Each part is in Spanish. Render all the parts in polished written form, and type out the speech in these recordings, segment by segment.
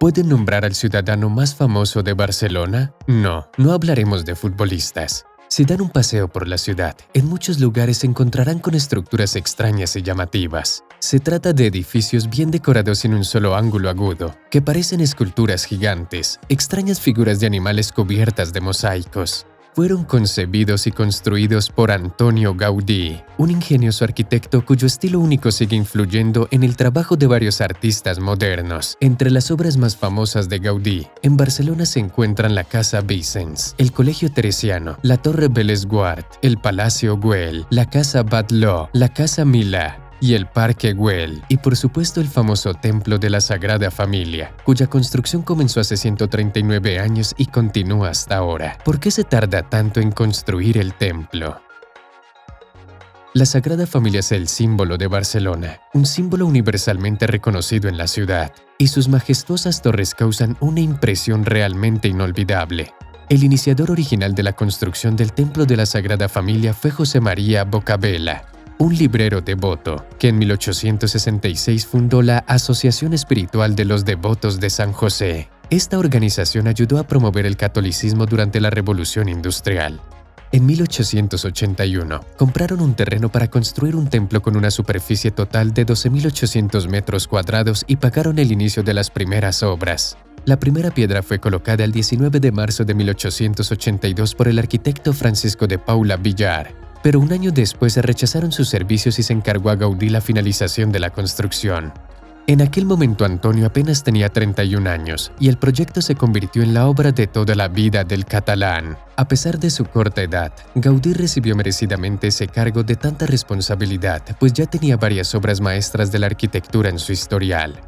¿Pueden nombrar al ciudadano más famoso de Barcelona? No, no hablaremos de futbolistas. Si dan un paseo por la ciudad, en muchos lugares se encontrarán con estructuras extrañas y llamativas. Se trata de edificios bien decorados en un solo ángulo agudo, que parecen esculturas gigantes, extrañas figuras de animales cubiertas de mosaicos. Fueron concebidos y construidos por Antonio Gaudí, un ingenioso arquitecto cuyo estilo único sigue influyendo en el trabajo de varios artistas modernos. Entre las obras más famosas de Gaudí, en Barcelona se encuentran la Casa Vicens, el Colegio Teresiano, la Torre Bellesguard, el Palacio Güell, la Casa Batlló, la Casa Milà y el Parque Güell, y por supuesto el famoso Templo de la Sagrada Familia, cuya construcción comenzó hace 139 años y continúa hasta ahora. ¿Por qué se tarda tanto en construir el templo? La Sagrada Familia es el símbolo de Barcelona, un símbolo universalmente reconocido en la ciudad, y sus majestuosas torres causan una impresión realmente inolvidable. El iniciador original de la construcción del Templo de la Sagrada Familia fue José María Bocabella, un librero devoto, que en 1866 fundó la Asociación Espiritual de los Devotos de San José. Esta organización ayudó a promover el catolicismo durante la Revolución Industrial. En 1881, compraron un terreno para construir un templo con una superficie total de 12.800 metros cuadrados y pagaron el inicio de las primeras obras. La primera piedra fue colocada el 19 de marzo de 1882 por el arquitecto Francisco de Paula Villar. Pero un año después se rechazaron sus servicios y se encargó a Gaudí la finalización de la construcción. En aquel momento Antonio apenas tenía 31 años y el proyecto se convirtió en la obra de toda la vida del catalán. A pesar de su corta edad, Gaudí recibió merecidamente ese cargo de tanta responsabilidad, pues ya tenía varias obras maestras de la arquitectura en su historial.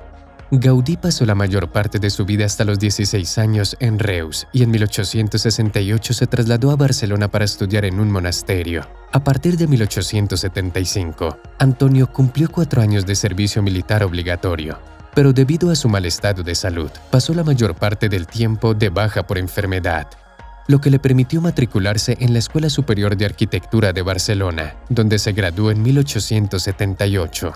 Gaudí pasó la mayor parte de su vida hasta los 16 años en Reus y en 1868 se trasladó a Barcelona para estudiar en un monasterio. A partir de 1875, Antonio cumplió 4 años de servicio militar obligatorio, pero debido a su mal estado de salud, pasó la mayor parte del tiempo de baja por enfermedad, lo que le permitió matricularse en la Escuela Superior de Arquitectura de Barcelona, donde se graduó en 1878.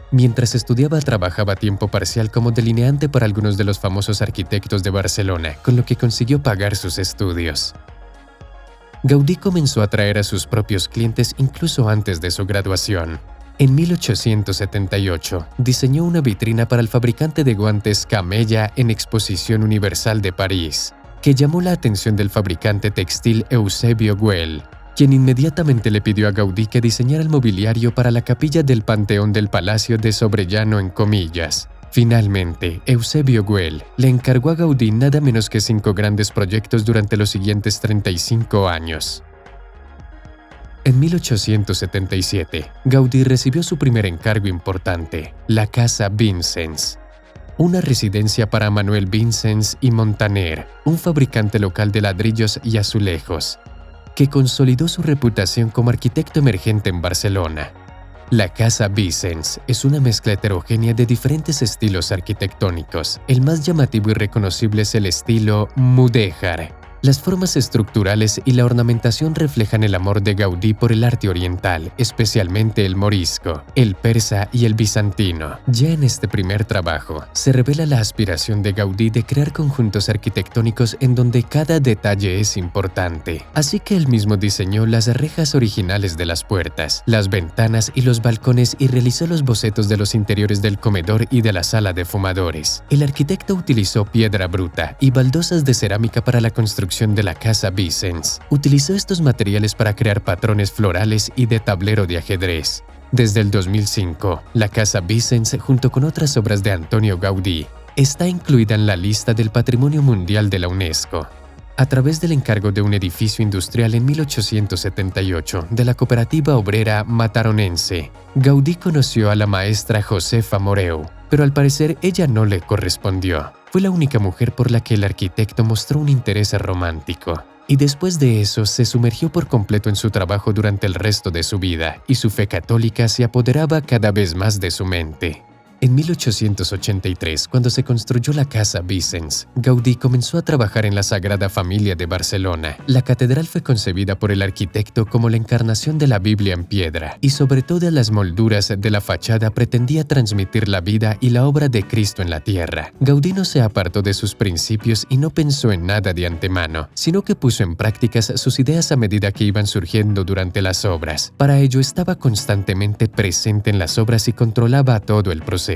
Mientras estudiaba, trabajaba a tiempo parcial como delineante para algunos de los famosos arquitectos de Barcelona, con lo que consiguió pagar sus estudios. Gaudí comenzó a atraer a sus propios clientes incluso antes de su graduación. En 1878, diseñó una vitrina para el fabricante de guantes Camella en Exposición Universal de París, que llamó la atención del fabricante textil Eusebio Güell, quien inmediatamente le pidió a Gaudí que diseñara el mobiliario para la capilla del Panteón del Palacio de Sobrellano en Comillas. Finalmente, Eusebio Güell le encargó a Gaudí nada menos que 5 grandes proyectos durante los siguientes 35 años. En 1877, Gaudí recibió su primer encargo importante, la Casa Vicens, una residencia para Manuel Vicens y Montaner, un fabricante local de ladrillos y azulejos, que consolidó su reputación como arquitecto emergente en Barcelona. La Casa Vicens es una mezcla heterogénea de diferentes estilos arquitectónicos. El más llamativo y reconocible es el estilo mudéjar. Las formas estructurales y la ornamentación reflejan el amor de Gaudí por el arte oriental, especialmente el morisco, el persa y el bizantino. Ya en este primer trabajo, se revela la aspiración de Gaudí de crear conjuntos arquitectónicos en donde cada detalle es importante. Así que él mismo diseñó las rejas originales de las puertas, las ventanas y los balcones y realizó los bocetos de los interiores del comedor y de la sala de fumadores. El arquitecto utilizó piedra bruta y baldosas de cerámica para la construcción de la Casa Vicens. Utilizó estos materiales para crear patrones florales y de tablero de ajedrez. Desde el 2005, la Casa Vicens, junto con otras obras de Antonio Gaudí, está incluida en la lista del Patrimonio Mundial de la UNESCO. A través del encargo de un edificio industrial en 1878 de la cooperativa obrera mataronense, Gaudí conoció a la maestra Josefa Moreu, pero al parecer ella no le correspondió. Fue la única mujer por la que el arquitecto mostró un interés romántico. Y después de eso se sumergió por completo en su trabajo durante el resto de su vida, y su fe católica se apoderaba cada vez más de su mente. En 1883, cuando se construyó la Casa Vicens, Gaudí comenzó a trabajar en la Sagrada Familia de Barcelona. La catedral fue concebida por el arquitecto como la encarnación de la Biblia en piedra, y sobre todas las molduras de la fachada pretendía transmitir la vida y la obra de Cristo en la tierra. Gaudí no se apartó de sus principios y no pensó en nada de antemano, sino que puso en prácticas sus ideas a medida que iban surgiendo durante las obras. Para ello estaba constantemente presente en las obras y controlaba todo el proceso.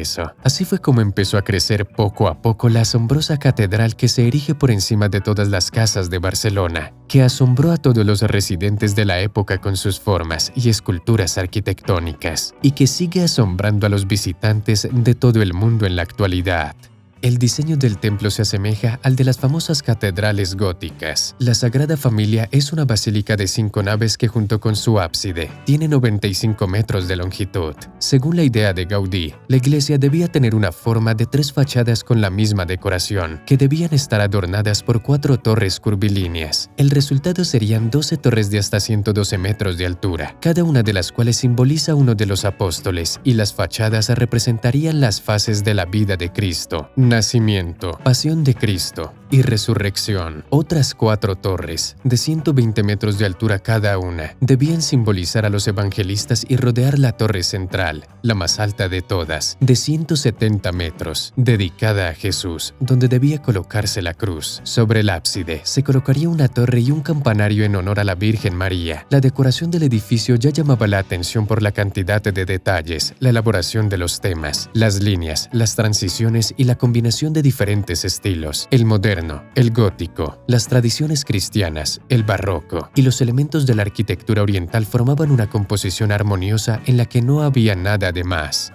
Así fue como empezó a crecer poco a poco la asombrosa catedral que se erige por encima de todas las casas de Barcelona, que asombró a todos los residentes de la época con sus formas y esculturas arquitectónicas, y que sigue asombrando a los visitantes de todo el mundo en la actualidad. El diseño del templo se asemeja al de las famosas catedrales góticas. La Sagrada Familia es una basílica de 5 naves que junto con su ábside tiene 95 metros de longitud. Según la idea de Gaudí, la iglesia debía tener una forma de 3 fachadas con la misma decoración, que debían estar adornadas por 4 torres curvilíneas. El resultado serían 12 torres de hasta 112 metros de altura, cada una de las cuales simboliza uno de los apóstoles, y las fachadas representarían las fases de la vida de Cristo: nacimiento, pasión de Cristo y resurrección. Otras 4 torres, de 120 metros de altura cada una, debían simbolizar a los evangelistas y rodear la torre central, la más alta de todas, de 170 metros, dedicada a Jesús, donde debía colocarse la cruz. Sobre el ábside se colocaría una torre y un campanario en honor a la Virgen María. La decoración del edificio ya llamaba la atención por la cantidad de detalles, la elaboración de los temas, las líneas, las transiciones y la combinación de diferentes estilos: el moderno, el gótico, las tradiciones cristianas, el barroco y los elementos de la arquitectura oriental formaban una composición armoniosa en la que no había nada de más.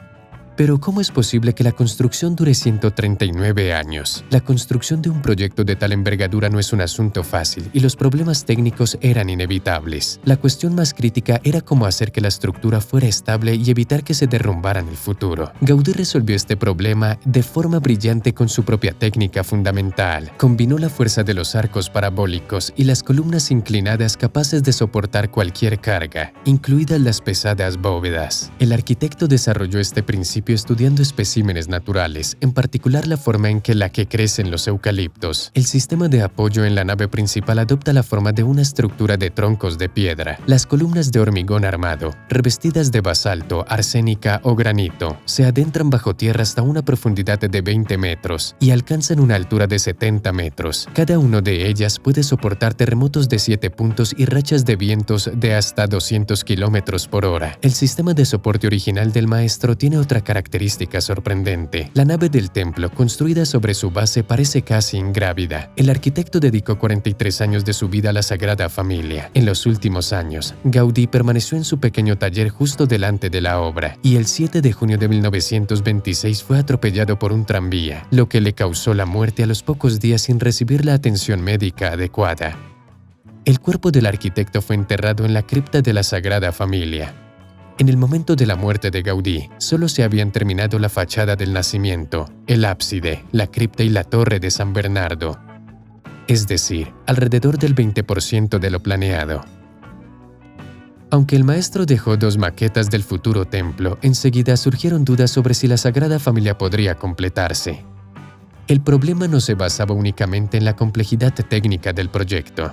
Pero ¿cómo es posible que la construcción dure 139 años? La construcción de un proyecto de tal envergadura no es un asunto fácil y los problemas técnicos eran inevitables. La cuestión más crítica era cómo hacer que la estructura fuera estable y evitar que se derrumbara en el futuro. Gaudí resolvió este problema de forma brillante con su propia técnica fundamental. Combinó la fuerza de los arcos parabólicos y las columnas inclinadas capaces de soportar cualquier carga, incluidas las pesadas bóvedas. El arquitecto desarrolló este principio estudiando especímenes naturales, en particular la forma en que crecen los eucaliptos. El sistema de apoyo en la nave principal adopta la forma de una estructura de troncos de piedra. Las columnas de hormigón armado, revestidas de basalto, arsénica o granito, se adentran bajo tierra hasta una profundidad de 20 metros y alcanzan una altura de 70 metros. Cada uno de ellas puede soportar terremotos de 7 puntos y rachas de vientos de hasta 200 kilómetros por hora. El sistema de soporte original del maestro tiene otra característica sorprendente. La nave del templo, construida sobre su base, parece casi ingrávida. El arquitecto dedicó 43 años de su vida a la Sagrada Familia. En los últimos años, Gaudí permaneció en su pequeño taller justo delante de la obra, y el 7 de junio de 1926 fue atropellado por un tranvía, lo que le causó la muerte a los pocos días sin recibir la atención médica adecuada. El cuerpo del arquitecto fue enterrado en la cripta de la Sagrada Familia. En el momento de la muerte de Gaudí, solo se habían terminado la fachada del nacimiento, el ábside, la cripta y la torre de San Bernardo. Es decir, alrededor del 20% de lo planeado. Aunque el maestro dejó 2 maquetas del futuro templo, enseguida surgieron dudas sobre si la Sagrada Familia podría completarse. El problema no se basaba únicamente en la complejidad técnica del proyecto.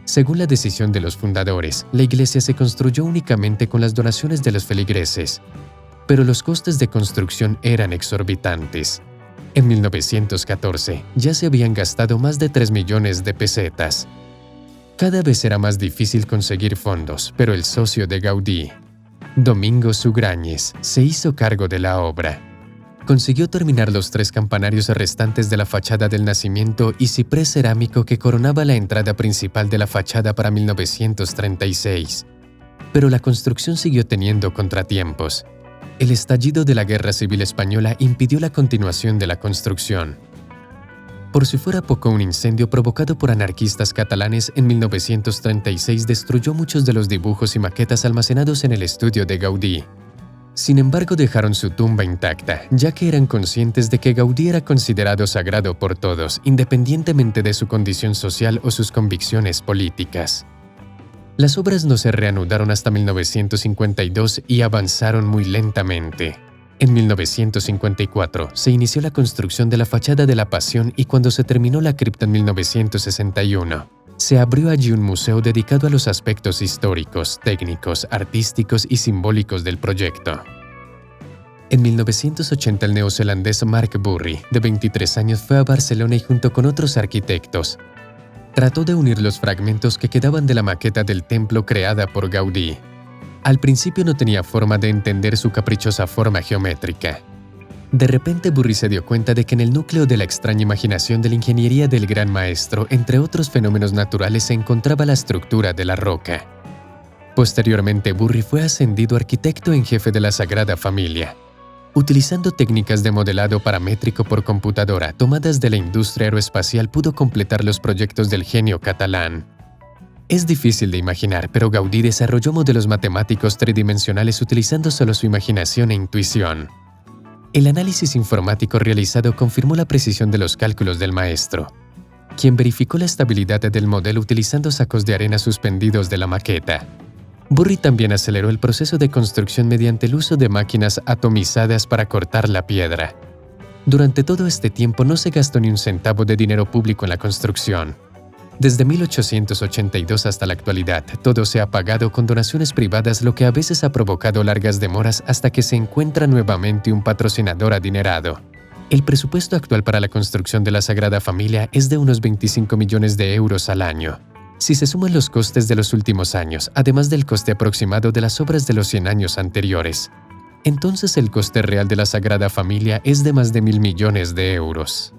Según la decisión de los fundadores, la iglesia se construyó únicamente con las donaciones de los feligreses, pero los costes de construcción eran exorbitantes. En 1914 ya se habían gastado más de 3 millones de pesetas. Cada vez era más difícil conseguir fondos, pero el socio de Gaudí, Domingo Sugrañes, se hizo cargo de la obra. Consiguió terminar los 3 campanarios restantes de la fachada del nacimiento y ciprés cerámico que coronaba la entrada principal de la fachada para 1936. Pero la construcción siguió teniendo contratiempos. El estallido de la Guerra Civil Española impidió la continuación de la construcción. Por si fuera poco, un incendio provocado por anarquistas catalanes en 1936 destruyó muchos de los dibujos y maquetas almacenados en el estudio de Gaudí. Sin embargo, dejaron su tumba intacta, ya que eran conscientes de que Gaudí era considerado sagrado por todos, independientemente de su condición social o sus convicciones políticas. Las obras no se reanudaron hasta 1952 y avanzaron muy lentamente. En 1954 se inició la construcción de la fachada de la Pasión y cuando se terminó la cripta en 1961, se abrió allí un museo dedicado a los aspectos históricos, técnicos, artísticos y simbólicos del proyecto. En 1980 el neozelandés Mark Burry, de 23 años, fue a Barcelona y junto con otros arquitectos, trató de unir los fragmentos que quedaban de la maqueta del templo creada por Gaudí. Al principio no tenía forma de entender su caprichosa forma geométrica. De repente Burry se dio cuenta de que en el núcleo de la extraña imaginación de la ingeniería del gran maestro, entre otros fenómenos naturales, se encontraba la estructura de la roca. Posteriormente, Burry fue ascendido arquitecto en jefe de la Sagrada Familia. Utilizando técnicas de modelado paramétrico por computadora tomadas de la industria aeroespacial, pudo completar los proyectos del genio catalán. Es difícil de imaginar, pero Gaudí desarrolló modelos matemáticos tridimensionales utilizando solo su imaginación e intuición. El análisis informático realizado confirmó la precisión de los cálculos del maestro, quien verificó la estabilidad del modelo utilizando sacos de arena suspendidos de la maqueta. Burry también aceleró el proceso de construcción mediante el uso de máquinas atomizadas para cortar la piedra. Durante todo este tiempo no se gastó ni un centavo de dinero público en la construcción. Desde 1882 hasta la actualidad, todo se ha pagado con donaciones privadas, lo que a veces ha provocado largas demoras hasta que se encuentra nuevamente un patrocinador adinerado. El presupuesto actual para la construcción de la Sagrada Familia es de unos 25 millones de euros al año. Si se suman los costes de los últimos años, además del coste aproximado de las obras de los 100 años anteriores, entonces el coste real de la Sagrada Familia es de más de 1.000 millones de euros.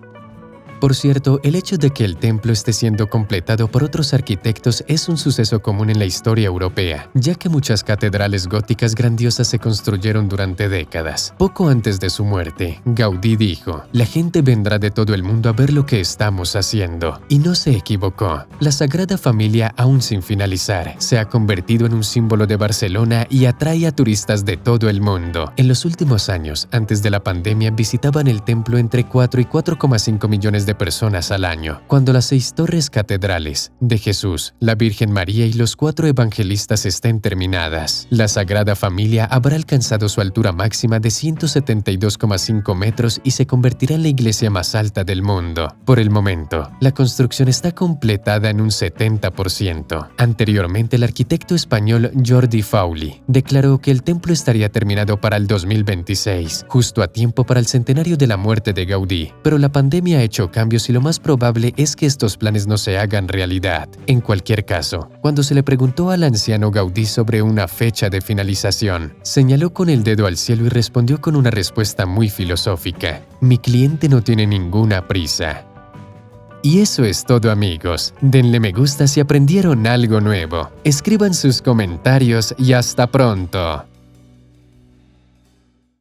Por cierto, el hecho de que el templo esté siendo completado por otros arquitectos es un suceso común en la historia europea, ya que muchas catedrales góticas grandiosas se construyeron durante décadas. Poco antes de su muerte, Gaudí dijo: «La gente vendrá de todo el mundo a ver lo que estamos haciendo». Y no se equivocó. La Sagrada Familia, aún sin finalizar, se ha convertido en un símbolo de Barcelona y atrae a turistas de todo el mundo. En los últimos años, antes de la pandemia, visitaban el templo entre 4 y 4,5 millones de personas al año. Cuando las 6 torres catedrales de Jesús, la Virgen María y los 4 evangelistas estén terminadas, la Sagrada Familia habrá alcanzado su altura máxima de 172,5 metros y se convertirá en la iglesia más alta del mundo. Por el momento, la construcción está completada en un 70%. Anteriormente, el arquitecto español Jordi Fauli declaró que el templo estaría terminado para el 2026, justo a tiempo para el centenario de la muerte de Gaudí, pero la pandemia ha hecho cambios y lo más probable es que estos planes no se hagan realidad. En cualquier caso, cuando se le preguntó al anciano Gaudí sobre una fecha de finalización, señaló con el dedo al cielo y respondió con una respuesta muy filosófica: «Mi cliente no tiene ninguna prisa». Y eso es todo, amigos. Denle me gusta si aprendieron algo nuevo. Escriban sus comentarios y hasta pronto.